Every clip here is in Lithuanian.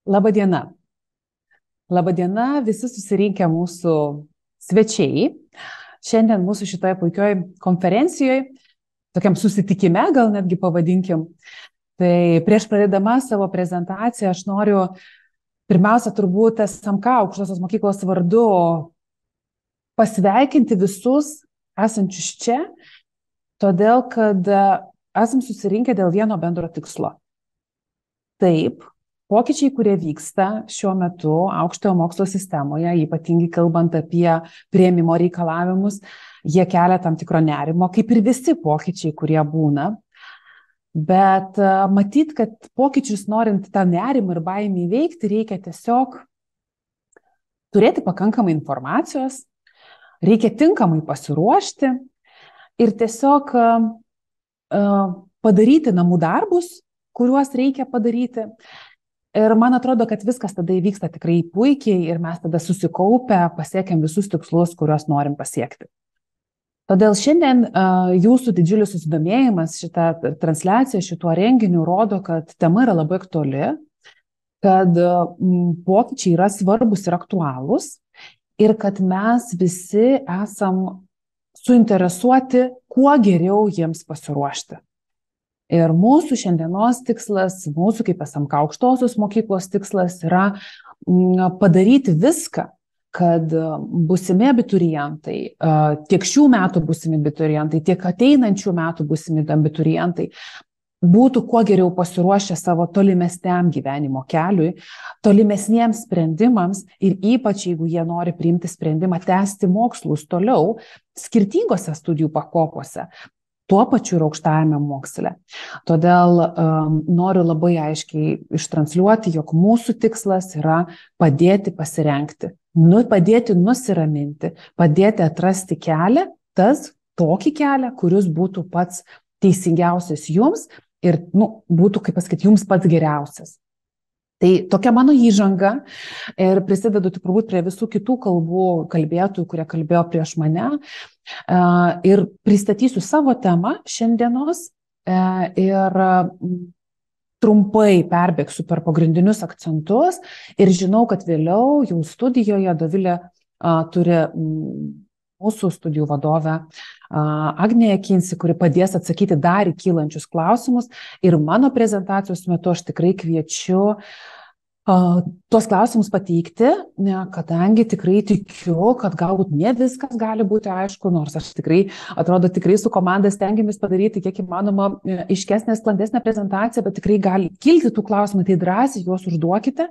Labadiena. Labadiena visi susirinkę mūsų svečiai. Šiandien mūsų šitoje puikioje konferencijoje, tokiam susitikime, gal netgi pavadinkim. Tai prieš pradėdama savo prezentaciją aš noriu pirmiausia turbūt SMK aukštosios mokyklos vardu pasveikinti visus esančius čia, todėl kad esam susirinkę dėl vieno bendro tikslo. Taip, pokyčiai, kurie vyksta šiuo metu aukštojo mokslo sistemoje, ypatingai kalbant apie priėmimo reikalavimus, jie kelia tam tikro nerimo, kaip ir visi pokyčiai, kurie būna. Bet matyt, kad pokyčius norint tą nerimą ir baimį įveikti, reikia tiesiog turėti pakankamai informacijos, reikia tinkamai pasiruošti ir tiesiog padaryti namų darbus, kuriuos reikia padaryti. Ir man atrodo, kad viskas tada įvyksta tikrai puikiai ir mes tada susikaupę pasiekiam visus tikslus, kuriuos norim pasiekti. Todėl šiandien jūsų didžiulis susidomėjimas šitą transliaciją, šituo renginiu rodo, kad tema yra labai aktuali, kad pokyčiai yra svarbus ir aktualūs ir kad mes visi esam suinteresuoti, kuo geriau jiems pasiruošti. Ir mūsų šiandienos tikslas, mūsų kaip SMK aukštosios mokyklos tikslas yra padaryti viską, kad būsimi abiturientai, tiek šių metų būsimi abiturientai, tiek ateinančių metų būsimi abiturientai būtų kuo geriau pasiruošę savo tolimesniam gyvenimo keliui, tolimesniems sprendimams ir ypač jeigu jie nori priimti sprendimą tęsti mokslus toliau skirtingose studijų pakopose, tuo pačiu ir aukštajame moksle. Todėl noriu labai aiškiai ištransliuoti, jog mūsų tikslas yra padėti pasirengti, padėti nusiraminti, padėti atrasti kelią, tokį kelią, kuris būtų pats teisingiausias jums ir būtų, kaip pasakyti, jums pats geriausias. Tai tokia mano įžanga ir prisidedu turbūt prie visų kitų kalbėtojų, kurie kalbėjo prieš mane ir pristatysiu savo temą šiandienos ir trumpai perbėgsiu per pagrindinius akcentus ir žinau, kad vėliau jau studijoje Dovilė turi mūsų studijų vadovę Agnė Kinsi, kuri padės atsakyti dar į kylančius klausimus ir mano prezentacijos metu aš tikrai kviečiu tuos klausimus pateikti, kadangi tikrai tikiu, kad galbūt ne viskas gali būti aišku, nors aš tikrai su komanda stengiamės padaryti kiek įmanoma aiškesnę, sklandesnę prezentaciją, bet tikrai gali kilti tų klausimų, tai drąsiai juos užduokite,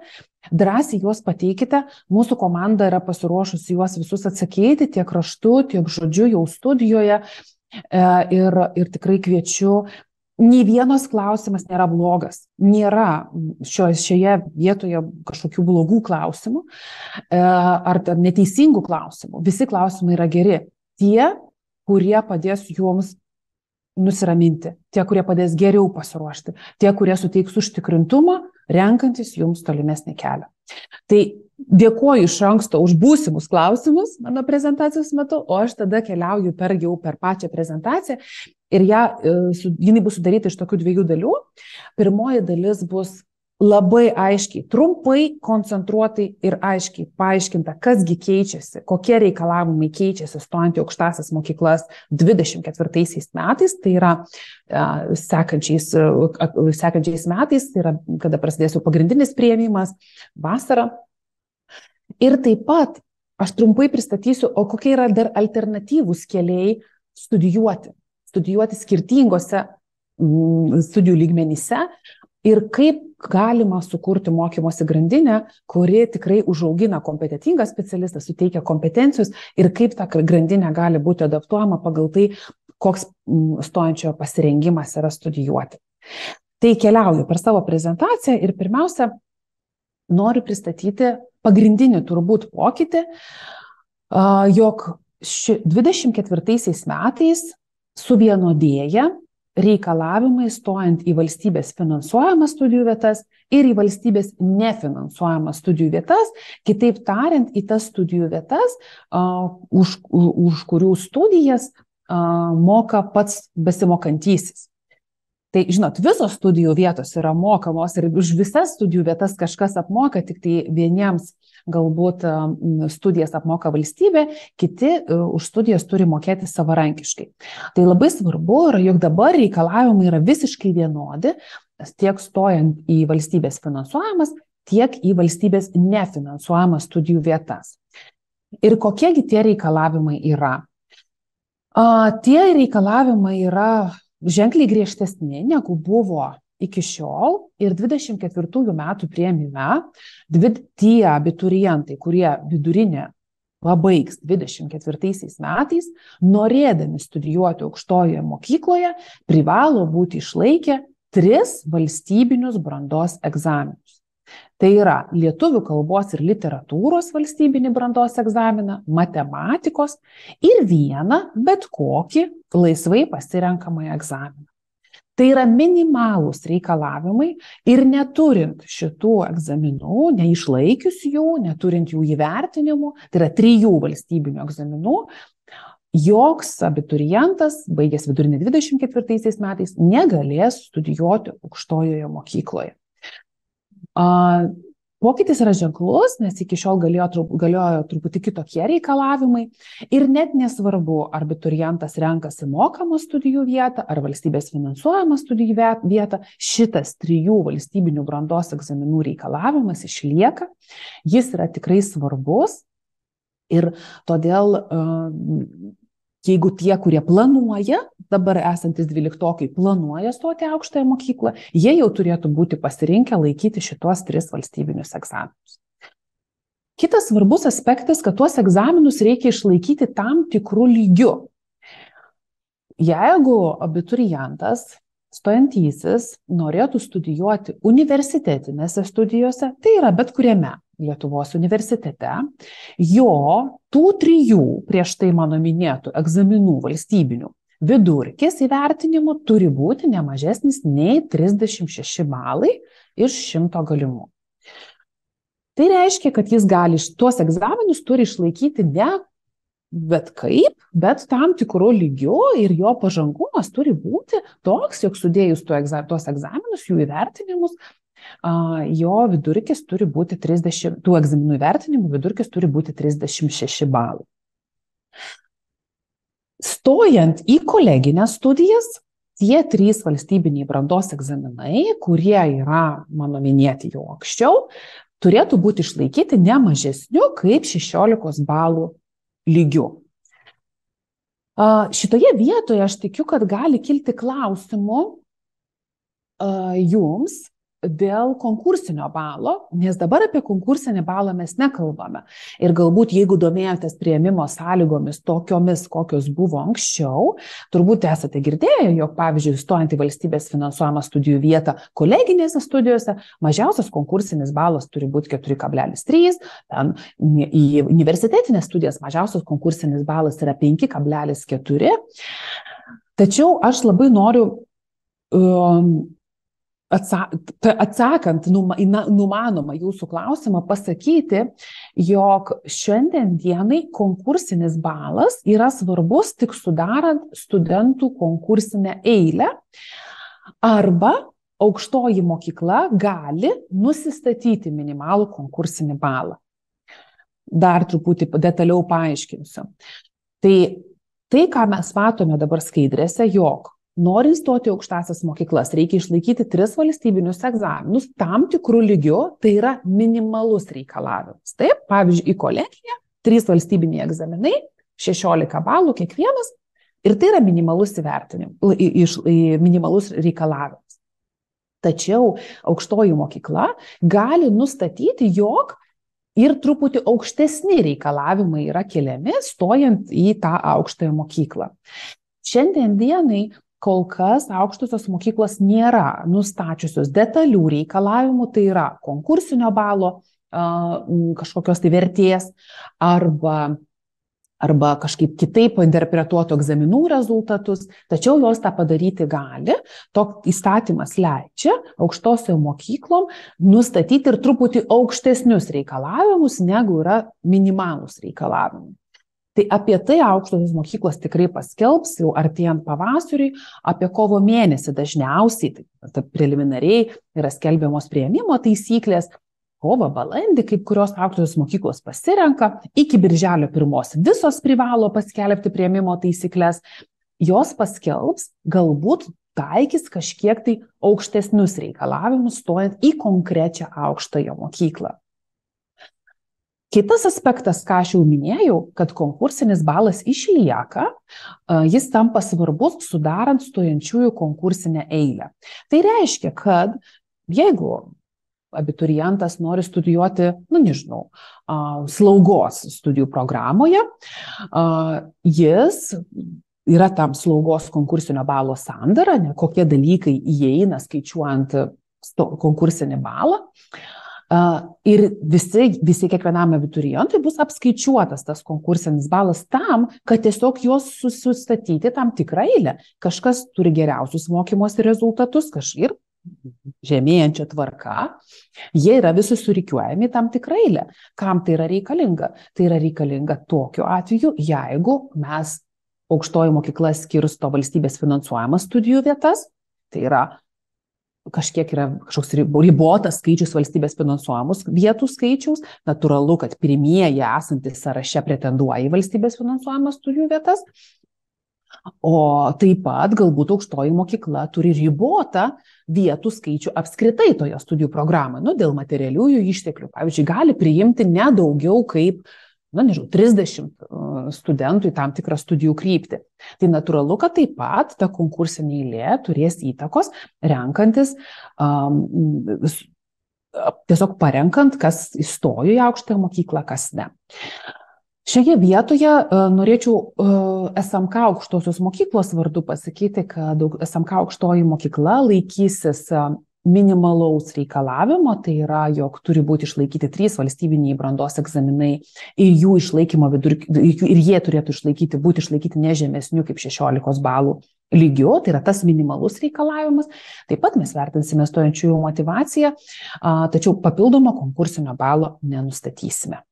drąsiai juos pateikite, mūsų komanda yra pasiruošusi juos visus atsakyti tiek raštu, tiek žodžiu jau studijoje ir tikrai kviečiu. Nei vienas klausimas nėra blogas, nėra šioje vietoje kažkokių blogų klausimų ar neteisingų klausimų. Visi klausimai yra geri. Tie, kurie padės jums nusiraminti, tie, kurie padės geriau pasiruošti, tie, kurie suteiks užtikrintumą, renkantis jums tolimesnį kelią. Tai dėkoju iš anksto už būsimus klausimus mano prezentacijos metu, o aš tada keliauju per pačią prezentaciją. Ir jinai bus sudaryta iš tokių dviejų dalių. Pirmoji dalis bus labai aiškiai, trumpai, koncentruotai ir aiškiai paaiškinta, kasgi keičiasi, kokie reikalavimai keičiasi stojant į aukštąsias mokyklas 24 metais, tai yra sekančiais metais, tai yra kada prasidės jau pagrindinis priėmimas, vasarą. Ir taip pat aš trumpai pristatysiu, o kokie yra dar alternatyvūs keliai studijuoti skirtingose studijų lygmenyse ir kaip galima sukurti mokymosi grandinę, kuri tikrai užaugina kompetentingą specialistą, suteikia kompetencijos ir kaip ta grandinė gali būti adaptuojama pagal tai, koks stojančiojo pasirengimas yra studijuoti. Tai keliauju per savo prezentaciją ir pirmiausia, noriu pristatyti pagrindinį turbūt pokytį, jog 24 metais suvienodėja reikalavimai stojant į valstybės finansuojamas studijų vietas ir į valstybės nefinansuojamas studijų vietas, kitaip tariant, į tas studijų vietas, už kurių studijas moka pats besimokantysis. Tai, žinot, visos studijų vietos yra mokamos ir už visas studijų vietas kažkas apmoka, tik tai vieniems galbūt studijas apmoka valstybė, kiti už studijas turi mokėti savarankiškai. Tai labai svarbu yra, jog dabar reikalavimai yra visiškai vienodi, tiek stojant į valstybės finansuojamas, tiek į valstybės nefinansuojamas studijų vietas. Ir kokiegi tie reikalavimai yra? Tie reikalavimai yra ženkliai griežtesni, negu buvo iki šiol, ir 24 metų priėmime tie abiturientai, kurie vidurinę pabaigs 24 metais, norėdami studijuoti aukštojoje mokykloje, privalo būti išlaikę 3 valstybinius brandos egzaminus. Tai yra lietuvių kalbos ir literatūros valstybinį brandos egzaminą, matematikos ir vieną bet kokį laisvai pasirenkamąjį egzaminą. Tai yra minimalūs reikalavimai ir neturint šitų egzaminų, neišlaikius jų, neturint jų įvertinimų, tai yra 3 valstybinių egzaminų, joks abiturientas, baigęs vidurinę 24 metais, negalės studijuoti aukštojoje mokykloje. Pokytis yra ženklus, nes iki šiol galiojo truputį kitokie reikalavimai ir net nesvarbu, ar abiturientas renkasi mokamą studijų vietą ar valstybės finansuojamą studijų vietą, šitas 3 valstybinių brandos egzaminų reikalavimas išlieka, jis yra tikrai svarbus ir todėl jeigu tie, kurie planuoja, dabar esantis 12-okai planuoja stoti aukštąją mokyklą, jie jau turėtų būti pasirinkę laikyti šitos 3 valstybinius egzaminus. Kitas svarbus aspektas, kad tuos egzaminus reikia išlaikyti tam tikrų lygių. Jeigu abiturientas, stojantysis, norėtų studijuoti universitetinėse studijose, tai yra bet kuriame Lietuvos universitete, jo tų 3 prieš tai mano minėtų egzaminų valstybinių vidurkis įvertinimų turi būti nemažesnis nei 36 balai iš 100 galimų. Tai reiškia, kad jis gali tuos egzaminus turi išlaikyti ne bet kaip, bet tam tikrų lygių ir jo pažangumas turi būti toks, jog sudėjus tuos egzaminus, jų įvertinimus, jo vidurkis turi būti 30, tų egzaminų įvertinimų vidurkis turi būti 36 balai. Stojant į kolegines studijas, tie 3 valstybiniai brandos egzaminai, kurie yra, mano minėti jau anksčiau, turėtų būti išlaikyti ne mažesniu kaip 16 balų lygiu. Šitoje vietoje aš tikiu, kad gali kilti klausimų jums dėl konkursinio balo, nes dabar apie konkursinį balą mes nekalbame. Ir galbūt, jeigu domėjotės priėmimo sąlygomis tokiomis, kokios buvo anksčiau, turbūt esate girdėję, jog, pavyzdžiui, stojant į valstybės finansuojamą studijų vietą koleginėse studijose, mažiausias konkursinis balas turi būti 4,3, į universitetinės studijas mažiausias konkursinis balas yra 5,4. Tačiau aš labai noriu atsakant numanomą jūsų klausimą pasakyti, jog šiandien dienai konkursinis balas yra svarbus tik sudarant studentų konkursinę eilę arba aukštoji mokykla gali nusistatyti minimalų konkursinį balą. Dar truputį detaliau paaiškinsiu. Tai, ką mes matome dabar skaidrėse, jog norint stoti aukštąsias mokyklas, reikia išlaikyti 3 valstybinius egzaminus tam tikrų lygių, tai yra minimalus reikalavimas. Taip, pavyzdžiui, į kolegiją 3 valstybiniai egzaminai, 16 balų kiekvienas, ir tai yra minimalus minimalus reikalavimas. Tačiau aukštoji mokykla gali nustatyti, jog ir truputį aukštesni reikalavimai yra keliami, stojant į tą aukštąją mokyklą. Šiandien dienai kol kas aukštosios mokyklos nėra nustačiusios detalių reikalavimų, tai yra konkursinio balo kažkokios tai vertės arba kažkaip kitaip interpretuotų egzaminų rezultatus, tačiau jos tą padaryti gali. Toks įstatymas leidžia aukštosiom mokyklom nustatyti ir truputį aukštesnius reikalavimus, negu yra minimalūs reikalavimai. Tai apie tai aukštosios mokyklos tikrai paskelbs jau artėjant pavasariui, apie kovo mėnesį dažniausiai, tai preliminariai yra skelbiamos priėmimo taisyklės, kovą, balandį, kaip kurios aukštosios mokyklos pasirenka, iki birželio 1 visos privalo paskelbti priėmimo taisyklės, jos paskelbs, galbūt taikys kažkiek tai aukštesnius reikalavimus, stojant į konkrečią aukštąją mokyklą. Kitas aspektas, ką aš jau minėjau, kad konkursinis balas išlieka, jis tampa svarbus sudarant stojančiųjų konkursinę eilę. Tai reiškia, kad jeigu abiturientas nori studijuoti, slaugos studijų programoje, jis yra tam slaugos konkursinio balo sandara, kokie dalykai įeina skaičiuojant konkursinį balą. Ir visi kiekvienam abiturientui bus apskaičiuotas tas konkursinis balas tam, kad tiesiog juos sustatyti tam tikrą eilę. Kažkas turi geriausius mokymosi rezultatus, ir žemėjančia tvarka, jie yra visi surikiuojami tam tikrą eilę. Kam tai yra reikalinga? Tai yra reikalinga tokiu atveju, jeigu mes aukštoji mokykla skirsto valstybės finansuojamas studijų vietas, tai yra kažkoks ribotas skaičius valstybės finansuojamus vietų skaičiaus, natūralu, kad pirmieji esantys sąraše pretenduoja į valstybės finansuojamas studijų vietas, o taip pat galbūt aukštoji mokykla turi ribotą vietų skaičių apskritai toje studijų programoje, dėl materialiųjų išteklių. Pavyzdžiui, gali priimti ne daugiau kaip 30 studentų į tam tikrą studijų kryptį. Tai natūralu, kad taip pat ta konkursinė eilė turės įtakos renkantis, tiesiog parenkant, kas įstojo į aukštąją mokyklą, kas ne. Šioje vietoje norėčiau SMK aukštosios mokyklos vardu pasakyti, kad SMK aukštoji mokykla laikysis minimalaus reikalavimo, tai yra, jog turi būti išlaikyti 3 valstybiniai brandos egzaminai ir jų išlaikymo ir jie turėtų būti išlaikyti ne žemesniu kaip 16 balų lygiu, tai yra tas minimalus reikalavimas. Taip pat mes vertinsime stojančiųjų motyvaciją, tačiau papildomo konkursinio balo nenustatysime.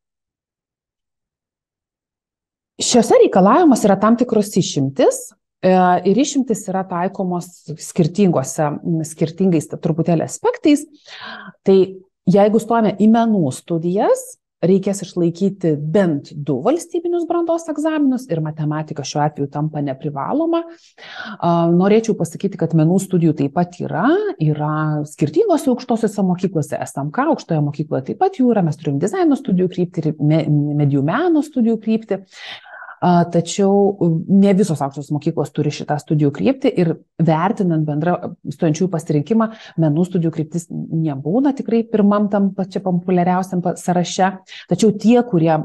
Šiuose reikalavimuose yra tam tikros išimtis. Ir išimtis yra taikomos skirtingais truputėlį aspektais. Tai jeigu stojame į menų studijas, reikės išlaikyti bent 2 valstybinius brandos egzaminus ir matematika šiuo atveju tampa neprivaloma. Norėčiau pasakyti, kad menų studijų taip pat yra skirtingose aukštosiose mokyklose, SMK aukštoje mokykloje taip pat jų yra, mes turim dizaino studijų kryptį ir medijų meno studijų kryptį. Tačiau ne visos aukštos mokyklos turi šitą studijų kryptį ir vertinant bendrą stojančiųjų pasirinkimą, menų studijų kryptis nebūna tikrai pirmam tam pačiam populiariausiam sąraše. Tačiau tie, kurie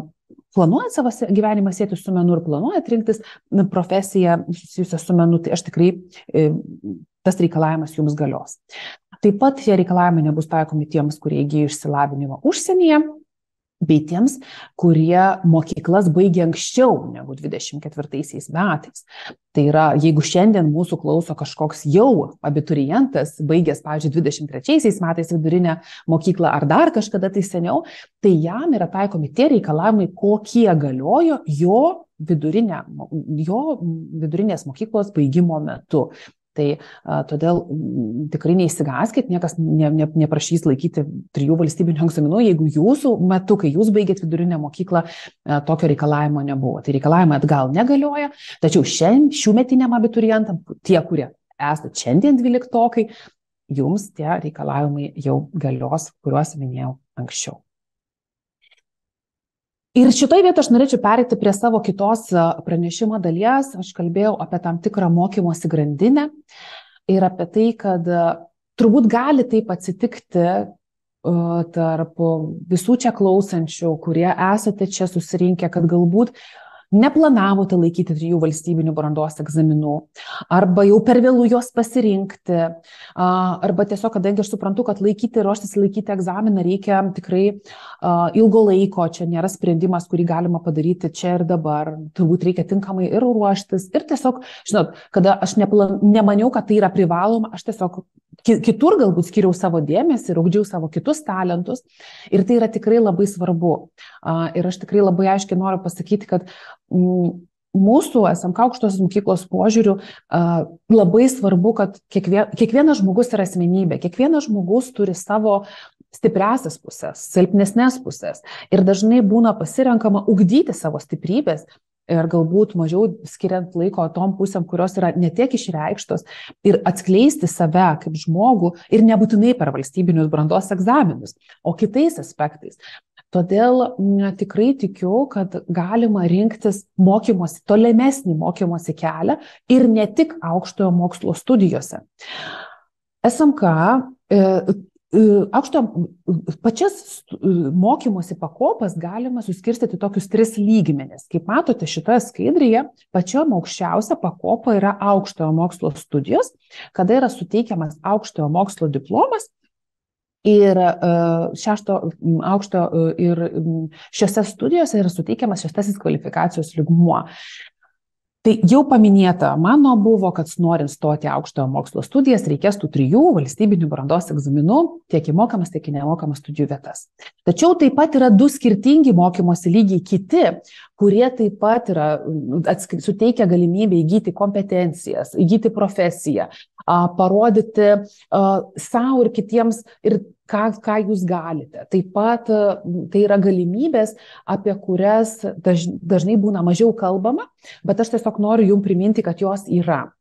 planuoja savo gyvenimą sieti su menu ir planuoja rinktis profesiją susijusią su menu, tai aš tikrai tas reikalavimas jums galios. Taip pat tie reikalavimai nebus taikomi tiems, kurie įgyja išsilavinimą užsienyje, bei tiems, kurie mokyklas baigė anksčiau negu 24 metais. Tai yra, jeigu šiandien mūsų klauso kažkoks jau abiturientas, baigęs, pavyzdžiui, 23 metais vidurinę mokyklą ar dar kažkada tai seniau, tai jam yra taikomi tie reikalavimai, kokie galiojo jo vidurinės mokyklos baigimo metu. Tai todėl tikrai neįsigąskit, niekas neprašys laikyti 3 valstybinių egzaminų, jeigu jūsų metu, kai jūs baigėt vidurinę mokyklą, tokio reikalavimo nebuvo. Tai reikalavimai atgal negalioja, tačiau šiųmetiniam abiturientam, tie, kurie esate šiandien 12-okai, jums tie reikalavimai jau galios, kuriuos minėjau anksčiau. Ir šitoj vietoj aš norėčiau pereiti prie savo kitos pranešimo dalies. Aš kalbėjau apie tam tikrą mokymosi grandinę ir apie tai, kad turbūt gali taip atsitikti tarp visų čia klausančių, kurie esate čia susirinkę, kad galbūt neplanavote laikyti 3 valstybinių brandos egzaminų, arba jau per vėlų juos pasirinkti, arba tiesiog, kadangi aš suprantu, kad ruoštis laikyti egzaminą reikia tikrai ilgo laiko, čia nėra sprendimas, kurį galima padaryti čia ir dabar, turbūt reikia tinkamai ir ruoštis, ir tiesiog, žinot, kada aš nemaniau, kad tai yra privaloma, aš tiesiog kitur galbūt skiriau savo dėmesį ir ugdžiau savo kitus talentus. Ir tai yra tikrai labai svarbu. Ir aš tikrai labai aiškiai noriu pasakyti, kad mūsų SMK aukštosios mokyklos požiūriu labai svarbu, kad kiekvienas žmogus yra asmenybė, kiekvienas žmogus turi savo stipriasias pusės, silpnesnės pusės. Ir dažnai būna pasirenkama ugdyti savo stiprybės ir galbūt mažiau skiriant laiko tom pusėm, kurios yra netiek išreikštos, ir atskleisti save kaip žmogų ir nebūtinai per valstybinius brandos egzaminus, o kitais aspektais. Todėl tikrai tikiu, kad galima rinktis mokymosi, tolimesnį mokymosi kelią ir ne tik aukštojo mokslo studijose. SMK pačias mokymosi pakopas galima suskirstyti tokius 3 lygmenis. Kaip matote šitoje skaidrėje, pačiom aukščiausia pakopa yra aukštojo mokslo studijos, kada yra suteikiamas aukštojo mokslo diplomas ir šiose studijose yra suteikiamas 6. kvalifikacijos lygmuo. Tai jau paminėta, mano buvo, kad norint stoti aukštojo mokslo studijas, reikės tų 3 valstybinių brandos egzaminų, tiek į mokamas, tiek į nemokamas studijų vietas. Tačiau taip pat yra 2 skirtingi mokymosi lygiai kiti, kurie taip pat suteikia galimybę įgyti kompetencijas, įgyti profesiją, parodyti savo ir kitiems, ir ką jūs galite. Taip pat tai yra galimybės, apie kurias dažnai būna mažiau kalbama, bet aš tiesiog noriu jums priminti, kad jos yra.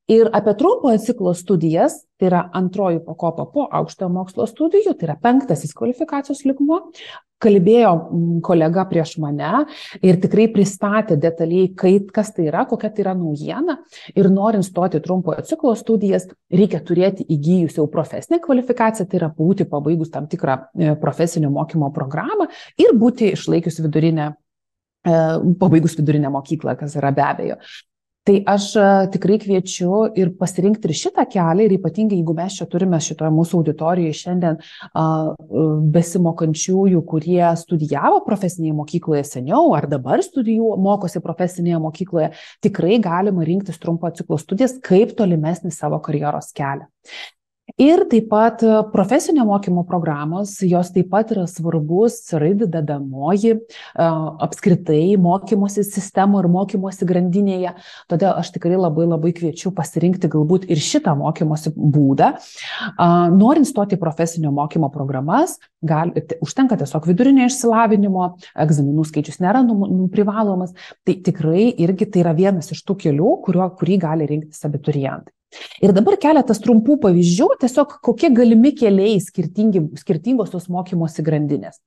Ir apie trumpojo ciklo studijas, tai yra 2 pakopa po aukštojo mokslo studijų, tai yra 5. kvalifikacijos lygmuo, kalbėjo kolega prieš mane ir tikrai pristatė detaliai, kas tai yra, kokia tai yra naujiena. Ir norint stoti trumpojo ciklo studijas, reikia turėti įgijus jau profesinę kvalifikaciją, tai yra būti pabaigus tam tikrą profesinio mokymo programą ir būti išlaikius pabaigus vidurinę mokyklą, kas yra be abejo. Tai aš tikrai kviečiu ir pasirinkti ir šitą kelią, ir ypatingai, jeigu mes čia turime šitoje mūsų auditorijoje šiandien besimokančiųjų, kurie studijavo profesinėje mokykloje seniau, ar dabar mokosi profesinėje mokykloje, tikrai galima rinktis trumpo ciklo studijas kaip tolimesnį savo karjeros kelią. Ir taip pat profesinio mokymo programos, jos taip pat yra svarbus dedamoji apskritai mokymosi sistemų ir mokymosi grandinėje. Todėl aš tikrai labai kviečiu pasirinkti galbūt ir šitą mokymosi būdą. Norint stoti į profesinio mokymo programas, užtenka tiesiog vidurinio išsilavinimo, egzaminų skaičius nėra privalomas. Tai tikrai irgi tai yra vienas iš tų kelių, kurį gali rinktis abiturientai. Ir dabar keletas trumpų pavyzdžių, tiesiog kokie galimi keliai skirtingos tos mokymosi grandinės.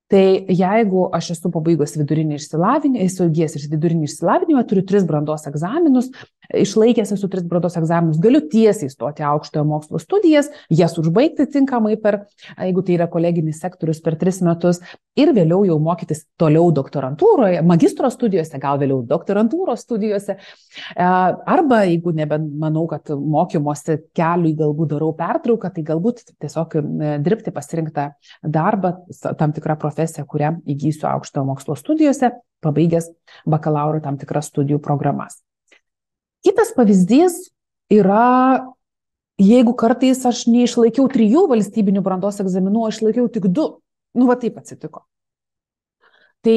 Tai jeigu aš esu pabaigus vidurinį išsilavinimą, esu įgijęs vidurinį išsilavinimą, turiu 3 brandos egzaminus, išlaikęs esu 3 brandos egzaminus, galiu tiesiai stoti aukštojo mokslo studijas, jas užbaigti tinkamai jeigu tai yra koleginis sektorius, per 3 metus ir vėliau jau mokytis toliau doktorantūroje, magistro studijose, gal vėliau doktorantūros studijose. Arba jeigu nebemanau, kad mokymosi keliui galbūt darau pertrauką, tai galbūt tiesiog dirbti pasirinktą darbą, tam tikrą profesiją, kurią įgysiu aukštojo mokslo studijose, pabaigęs bakalauro tam tikras studijų programas. Kitas pavyzdys yra, jeigu kartais aš neišlaikiau 3 valstybinių brandos egzaminų, aš išlaikiau tik 2. Va taip atsitiko. Tai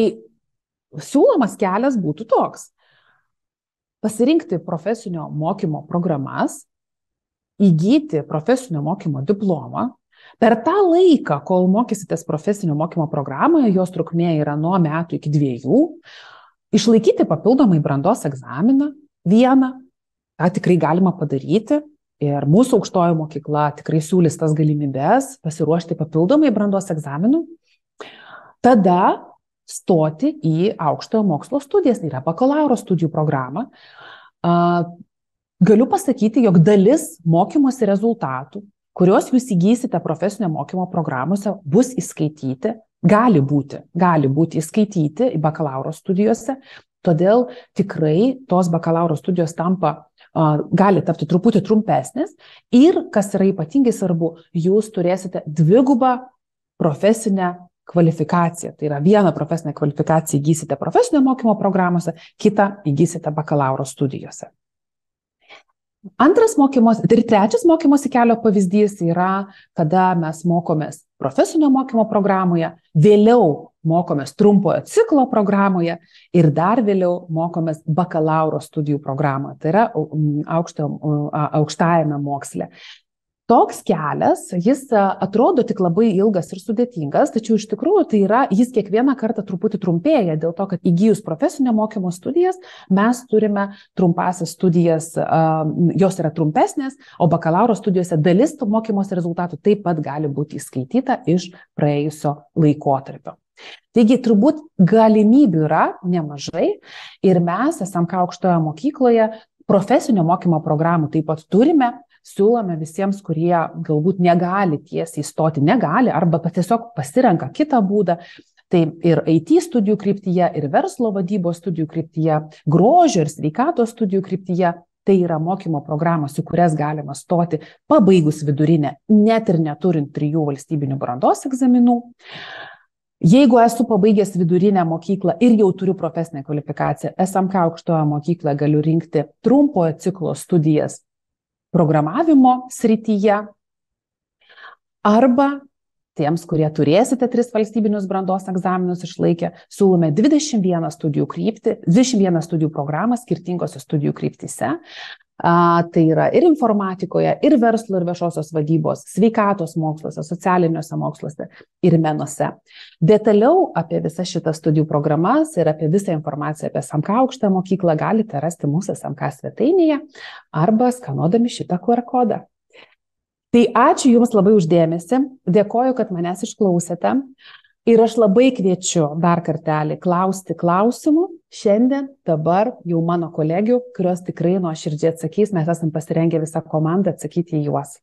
siūlomas kelias būtų toks. Pasirinkti profesinio mokymo programas, įgyti profesinio mokymo diplomą. Per tą laiką, kol mokysitės profesinio mokymo programoje, jos trukmė yra nuo metų iki 2, išlaikyti papildomai brandos egzaminą, vieną, tą tikrai galima padaryti ir mūsų aukštoji mokykla tikrai siūlys tas galimybės pasiruošti papildomai brandos egzaminų, tada stoti į aukštojo mokslo studijas, tai yra bakalauro studijų programą. Galiu pasakyti, jog dalis mokymosi rezultatų, kuriuos jūs įgysite profesinio mokymo programuose, bus įskaityti, gali būti įskaityti į bakalauro studijose, todėl tikrai tos bakalauro studijos gali tapti truputį trumpesnės ir, kas yra ypatingai svarbu, jūs turėsite 2 profesinę kvalifikaciją. Tai yra 1 profesinę kvalifikaciją įgysite profesinio mokymo programuose, kitą įgysite bakalauro studijose. Antras mokymosi, ir trečias mokymosi kelio pavyzdys yra, kada mes mokomės profesinio mokymo programoje, vėliau mokomės trumpojo ciklo programoje ir dar vėliau mokomės bakalauro studijų programoje, tai yra aukštajame moksle. Toks kelias, jis atrodo tik labai ilgas ir sudėtingas, tačiau iš tikrųjų tai yra, jis kiekvieną kartą truputį trumpėja, dėl to, kad įgijus profesinio mokymo studijas, mes turime trumpasias studijas, jos yra trumpesnės, o bakalauro studijose dalis to mokymosi rezultatų taip pat gali būti įskaityta iš praėjusio laikotarpio. Taigi, turbūt galimybių yra nemažai ir mes SMK aukštoje mokykloje profesinio mokymo programų taip pat turime. Siūlome visiems, kurie galbūt negali tiesiai įstoti, arba tiesiog pasirenka kitą būdą. Tai ir IT studijų kryptyje, ir verslo vadybos studijų kryptyje, grožio ir sveikatos studijų kryptyje. Tai yra mokymo programos, į kurias galima stoti pabaigus vidurinę, net ir neturint 3 valstybinių brandos egzaminų. Jeigu esu pabaigęs vidurinę mokyklą ir jau turiu profesinę kvalifikaciją, SMK aukštoje mokykloje galiu rinkti trumpojo ciklo studijas programavimo srityje, arba tiems, kurie turėsite 3 valstybinius brandos egzaminus išlaikę, siūlome 21 studijų programą skirtingose studijų kryptyse. Tai yra ir informatikoje, ir verslo ir viešosios vadybos, sveikatos moksluose, socialiniuose moksluose ir menuose. Detaliau apie visas šitas studijų programas ir apie visą informaciją apie SMK aukštąją mokyklą galite rasti mūsų SMK svetainėje arba skanuodami šitą QR kodą. Tai ačiū Jums labai už dėmesį, dėkoju, kad manęs išklausėte ir aš labai kviečiu dar kartelį klausti klausimų. Šiandien, dabar jau mano kolegių, kurios tikrai nuoširdžiai atsakys, mes esam pasirengę visą komandą atsakyti į juos.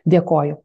Dėkoju.